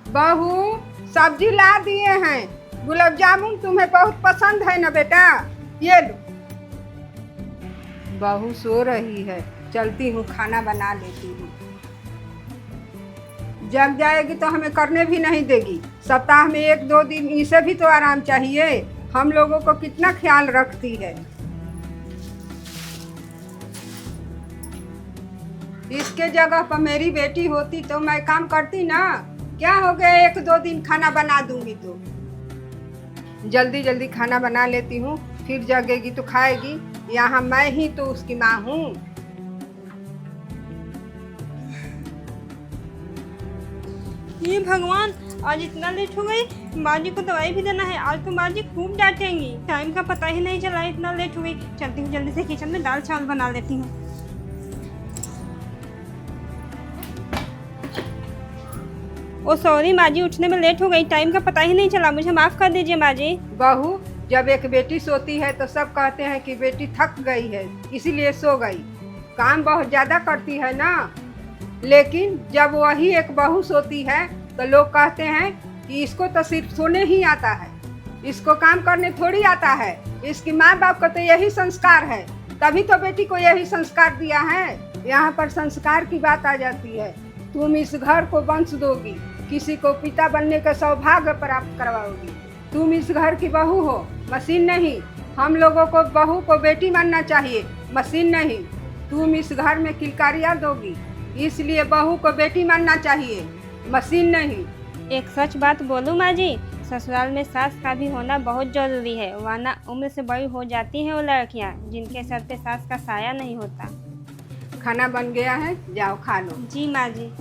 बहू सब्जी ला दिए हैं। गुलाब जामुन तुम्हें बहुत पसंद है ना बेटा, ये लो। बहू सो रही है, चलती हूँ खाना बना लेती हूँ। जग जाएगी तो हमें करने भी नहीं देगी। सप्ताह में 1-2 दिन इसे भी तो आराम चाहिए। हम लोगों को कितना ख्याल रखती है। इसके जगह पर मेरी बेटी होती तो मैं काम करती ना। क्या हो गया 1-2 दिन खाना बना दूंगी तो। जल्दी जल्दी खाना बना लेती हूँ, फिर जगेगी तो खाएगी। यहाँ मैं ही तो उसकी माँ हूँ। ये भगवान, आज इतना लेट हो गई। माँ जी को दवाई भी देना है। आज तो माँ जी खूब डांटेंगी। टाइम का पता ही नहीं चला, इतना लेट हो गई। चलती हूँ जल्दी से किचन में, दाल चावल बना लेती हूँ। ओ सॉरी माँ जी, उठने में लेट हो गई। टाइम का पता ही नहीं चला, मुझे माफ़ कर दीजिए माँ जी। बहू, जब एक बेटी सोती है तो सब कहते हैं कि बेटी थक गई है इसीलिए सो गई। काम बहुत ज़्यादा करती है ना। लेकिन जब वही एक बहू सोती है तो लोग कहते हैं कि इसको तो सिर्फ सोने ही आता है, इसको काम करने थोड़ी आता है। इसकी माँ बाप को तो यही संस्कार है, तभी तो बेटी को यही संस्कार दिया है। यहाँ पर संस्कार की बात आ जाती है। तुम इस घर को वंश दोगी, किसी को पिता बनने का सौभाग्य प्राप्त करवाओगी। तुम इस घर की बहू हो, मशीन नहीं। हम लोगों को बहू को बेटी मानना चाहिए, मशीन नहीं। तुम इस घर में किलकारियाँ दोगी, इसलिए बहू को बेटी मानना चाहिए, मशीन नहीं। एक सच बात बोलूँ माँ जी, ससुराल में सास का भी होना बहुत जरूरी है, वरना उम्र से बड़ी हो जाती हैं वो लड़कियाँ जिनके सर पे सास का साया नहीं होता। खाना बन गया है, जाओ खा लो। जी माँ जी।